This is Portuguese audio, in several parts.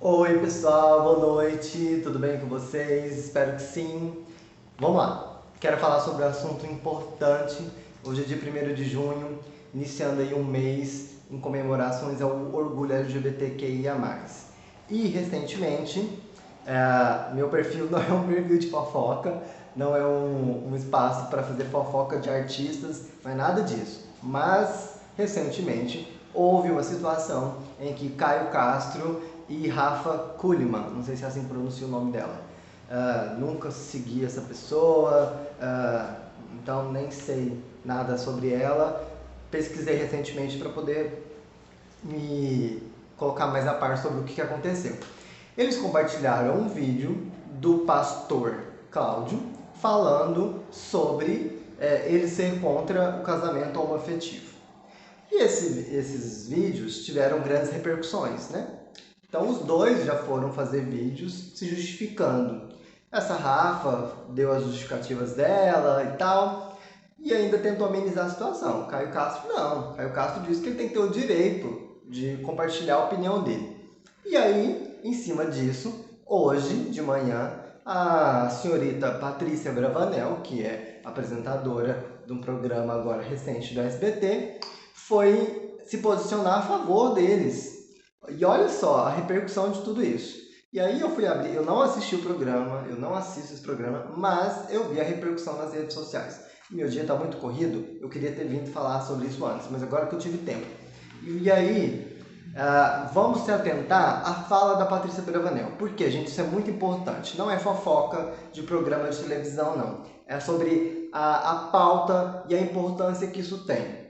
Oi pessoal, boa noite, tudo bem com vocês? Espero que sim. Vamos lá, quero falar sobre um assunto importante. Hoje é dia 1º de junho, iniciando aí um mês em comemorações ao orgulho LGBTQIA+. E recentemente, meu perfil não é um perfil de fofoca, não é um espaço para fazer fofoca de artistas, não é nada disso. Mas, recentemente, houve uma situação em que Caio Castro e Rafa Kalimann, não sei se assim pronuncia o nome dela, nunca segui essa pessoa, então nem sei nada sobre ela. Pesquisei recentemente para poder me colocar mais a par sobre o que aconteceu. Eles compartilharam um vídeo do pastor Cláudio falando sobre ele ser contra o casamento homoafetivo. E esses vídeos tiveram grandes repercussões, né? Então os dois já foram fazer vídeos se justificando. Essa Rafa deu as justificativas dela e tal, e ainda tentou amenizar a situação. Caio Castro não. Caio Castro disse que ele tem que ter o direito de compartilhar a opinião dele. E aí, em cima disso, hoje de manhã, a senhorita Patrícia Bravanel, que é apresentadora de um programa agora recente do SBT, foi se posicionar a favor deles. E olha só a repercussão de tudo isso. E aí eu fui abrir, eu não assisti o programa, eu não assisto esse programa, mas eu vi a repercussão nas redes sociais. Meu dia está muito corrido, eu queria ter vindo falar sobre isso antes, mas agora que eu tive tempo. E aí, vamos se atentar à fala da Patrícia Bravanel. Porque, gente, isso é muito importante. Não é fofoca de programa de televisão, não. É sobre a pauta e a importância que isso tem.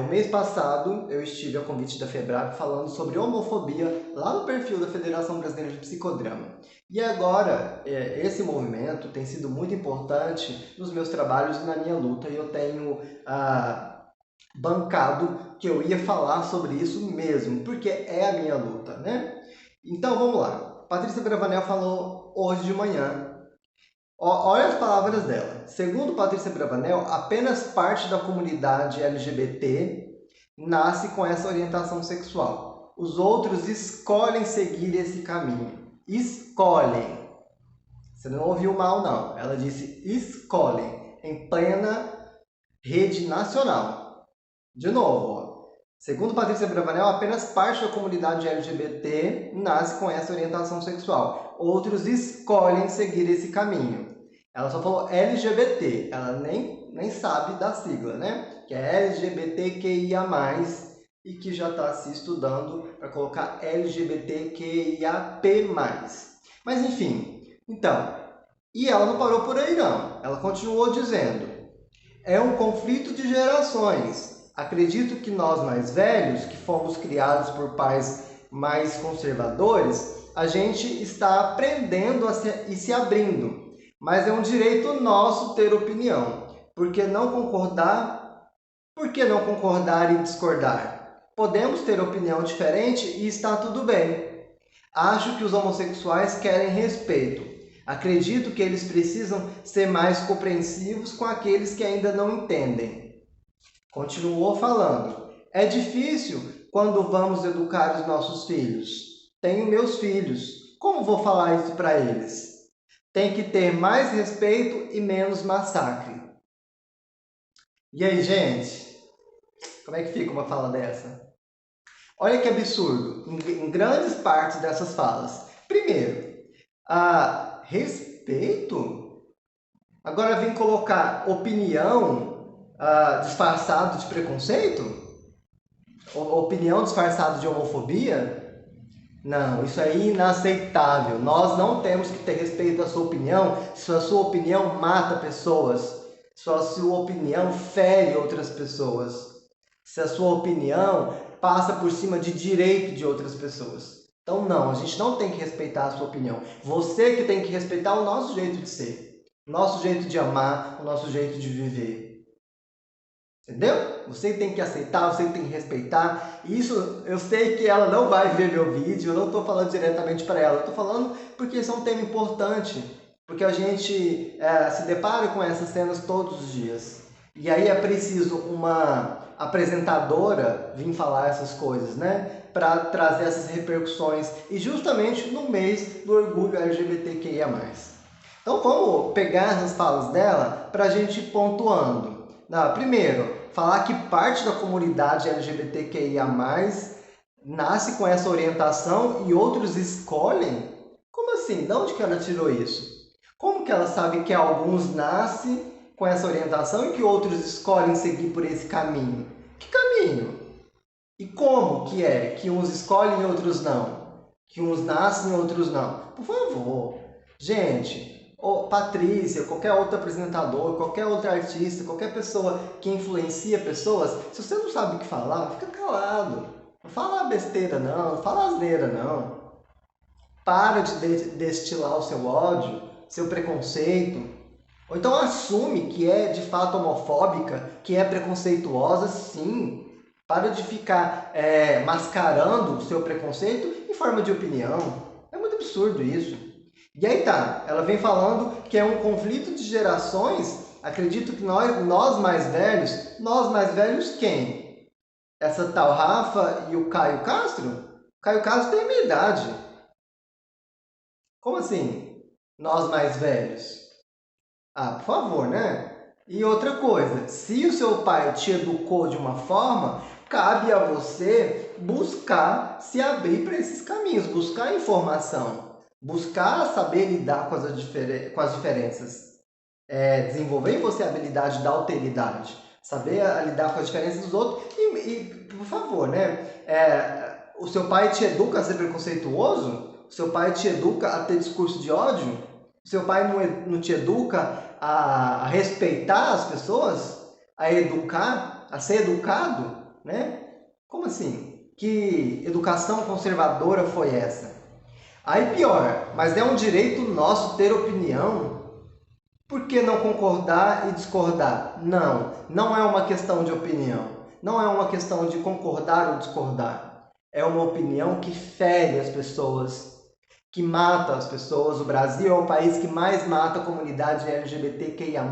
O mês passado eu estive a convite da FEBRAP falando sobre homofobia lá no perfil da Federação Brasileira de Psicodrama. E agora, esse movimento tem sido muito importante nos meus trabalhos e na minha luta, e eu tenho bancado que eu ia falar sobre isso mesmo, porque é a minha luta, né? Então vamos lá. Patrícia Bravanel falou hoje de manhã. Olha as palavras dela. Segundo Patrícia Bravanel, apenas parte da comunidade LGBT nasce com essa orientação sexual. Os outros escolhem seguir esse caminho. Escolhem. Você não ouviu mal, não. Ela disse escolhem, em plena rede nacional. De novo, ó. Segundo Patrícia Bravanel, apenas parte da comunidade LGBT nasce com essa orientação sexual. Outros escolhem seguir esse caminho. Ela só falou LGBT, ela nem sabe da sigla, né? Que é LGBTQIA+, e que já está se estudando para colocar LGBTQIAP+. Mas enfim, então, e ela não parou por aí não. Ela continuou dizendo: é um conflito de gerações. Acredito que nós mais velhos, que fomos criados por pais mais conservadores, a gente está aprendendo e se abrindo. Mas é um direito nosso ter opinião. Por que não concordar? Por que não concordar e discordar? Podemos ter opinião diferente e está tudo bem. Acho que os homossexuais querem respeito. Acredito que eles precisam ser mais compreensivos com aqueles que ainda não entendem. Continuou falando: é difícil quando vamos educar os nossos filhos. Tenho meus filhos. Como vou falar isso para eles? Tem que ter mais respeito e menos massacre. E aí, gente? Como é que fica uma fala dessa? Olha que absurdo em grandes partes dessas falas. Primeiro, respeito? Agora vem colocar opinião disfarçado de preconceito? Opinião disfarçada de homofobia? Não, isso é inaceitável. Nós não temos que ter respeito à sua opinião se a sua opinião mata pessoas, se a sua opinião fere outras pessoas, se a sua opinião passa por cima de direito de outras pessoas. Então não, a gente não tem que respeitar a sua opinião. Você que tem que respeitar o nosso jeito de ser, o nosso jeito de amar, o nosso jeito de viver. Entendeu? Você tem que aceitar, você tem que respeitar. Isso, eu sei que ela não vai ver meu vídeo, eu não estou falando diretamente para ela. Eu estou falando porque isso é um tema importante. Porque a gente se depara com essas cenas todos os dias. E aí é preciso uma apresentadora vir falar essas coisas, né? para trazer essas repercussões e justamente no mês do orgulho LGBTQIA+. Então vamos pegar essas falas dela para a gente ir pontuando. Primeiro, falar que parte da comunidade LGBTQIA+, nasce com essa orientação e outros escolhem? Como assim? De onde que ela tirou isso? Como que ela sabe que alguns nascem com essa orientação e que outros escolhem seguir por esse caminho? Que caminho? E como que é que uns escolhem e outros não? Que uns nascem e outros não? Por favor, gente, Patrícia, qualquer outro apresentador, qualquer outro artista, qualquer pessoa que influencia pessoas, se você não sabe o que falar, fica calado. Não fala besteira não, não fala asneira não. Para de destilar o seu ódio, seu preconceito. Ou então assume que é de fato homofóbica, que é preconceituosa, sim. Para de ficar mascarando o seu preconceito em forma de opinião. É muito absurdo isso. E aí tá, ela vem falando que é um conflito de gerações. Acredito que nós mais velhos quem? Essa tal Rafa e o Caio Castro? O Caio Castro tem a minha idade. Como assim? Nós mais velhos? Por favor, né? E outra coisa, se o seu pai te educou de uma forma, cabe a você buscar se abrir para esses caminhos, buscar informação, buscar saber lidar com as diferenças, desenvolver em você a habilidade da alteridade, saber lidar com as diferenças dos outros e por favor, né? O seu pai te educa a ser preconceituoso? O seu pai te educa a ter discurso de ódio? O seu pai não te educa a respeitar as pessoas? A educar? A ser educado? Né? Como assim? Que educação conservadora foi essa? Aí piora, mas é um direito nosso ter opinião? Por que não concordar e discordar? Não, não é uma questão de opinião. Não é uma questão de concordar ou discordar. É uma opinião que fere as pessoas, que mata as pessoas. O Brasil é o país que mais mata a comunidade LGBTQIA+,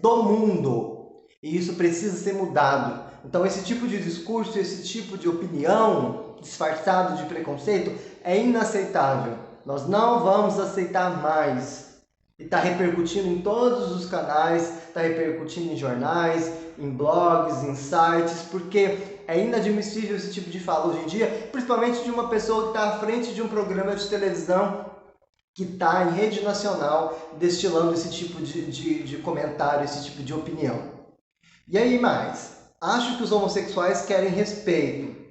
do mundo. E isso precisa ser mudado. Então esse tipo de discurso, esse tipo de opinião disfarçado de preconceito é inaceitável. Nós não vamos aceitar mais. E está repercutindo em todos os canais, está repercutindo em jornais, em blogs, em sites, porque é inadmissível esse tipo de fala hoje em dia, principalmente de uma pessoa que está à frente de um programa de televisão que está em rede nacional destilando esse tipo de comentário, esse tipo de opinião. E aí mais, acho que os homossexuais querem respeito.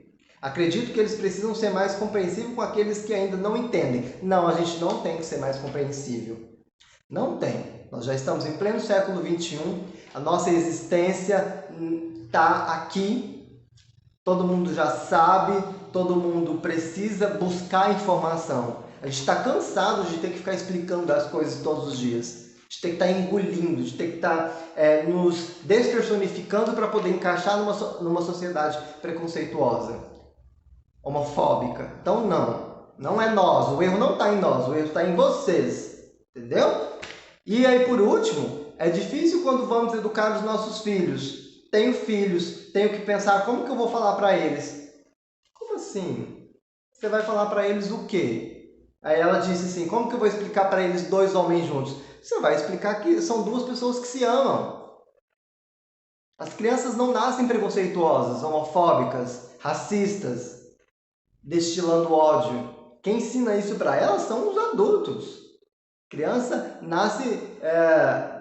Acredito que eles precisam ser mais compreensivos com aqueles que ainda não entendem. Não, a gente não tem que ser mais compreensível. Não tem. Nós já estamos em pleno século XXI, a nossa existência está aqui, todo mundo já sabe, todo mundo precisa buscar informação. A gente está cansado de ter que ficar explicando as coisas todos os dias, de ter que estar engolindo, de ter que estar nos despersonificando para poder encaixar numa sociedade preconceituosa, homofóbica. Então não é nós, o erro não está em nós, o erro está em vocês, entendeu? E aí, por último, é difícil quando vamos educar os nossos filhos. Tenho filhos, tenho que pensar como que eu vou falar para eles. Como assim? Você vai falar para eles o quê? Aí ela disse assim, como que eu vou explicar para eles dois homens juntos? Você vai explicar que são duas pessoas que se amam. As crianças não nascem preconceituosas, homofóbicas, racistas, destilando ódio. Quem ensina isso para elas são os adultos. Criança nasce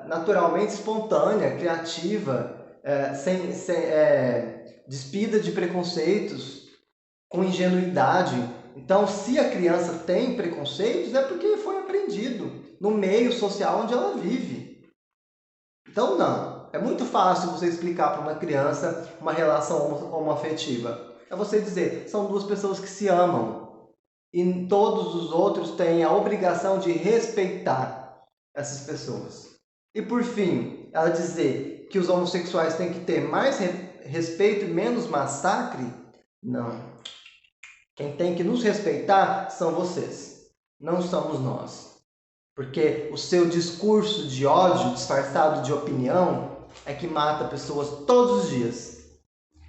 naturalmente espontânea, criativa, despida de preconceitos, com ingenuidade. Então, se a criança tem preconceitos, é porque foi aprendido no meio social onde ela vive. Então, não. É muito fácil você explicar para uma criança uma relação homoafetiva. É você dizer, são duas pessoas que se amam. E todos os outros têm a obrigação de respeitar essas pessoas. E por fim, ela dizer que os homossexuais têm que ter mais respeito e menos massacre? Não. Quem tem que nos respeitar são vocês, não somos nós. Porque o seu discurso de ódio disfarçado de opinião é que mata pessoas todos os dias.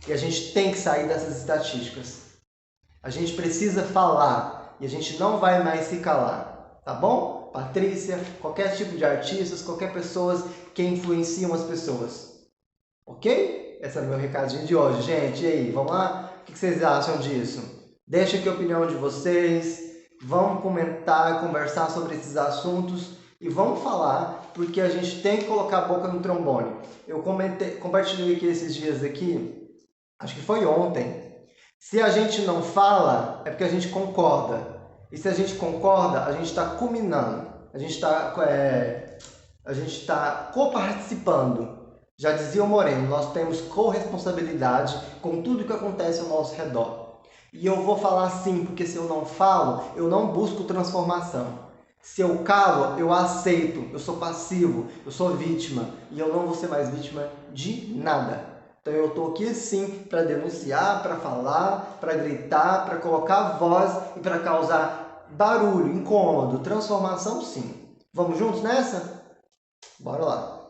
E a gente tem que sair dessas estatísticas. A gente precisa falar e a gente não vai mais se calar, tá bom? Patrícia, qualquer tipo de artistas, qualquer pessoas que influenciam as pessoas. Ok? Esse é o meu recadinho de hoje, gente. E aí, vamos lá? O que vocês acham disso? Deixa aqui a opinião de vocês. Vamos comentar, conversar sobre esses assuntos e vamos falar, porque a gente tem que colocar a boca no trombone. Eu compartilhei aqui esses dias aqui, acho que foi ontem. Se a gente não fala, é porque a gente concorda. E se a gente concorda, a gente está culminando. A gente está coparticipando. Já dizia o Moreno, nós temos corresponsabilidade com tudo que acontece ao nosso redor. E eu vou falar sim, porque se eu não falo, eu não busco transformação. Se eu calo, eu aceito, eu sou passivo, eu sou vítima. E eu não vou ser mais vítima de nada. Então eu estou aqui sim para denunciar, para falar, para gritar, para colocar voz e para causar barulho, incômodo, transformação sim. Vamos juntos nessa? Bora lá!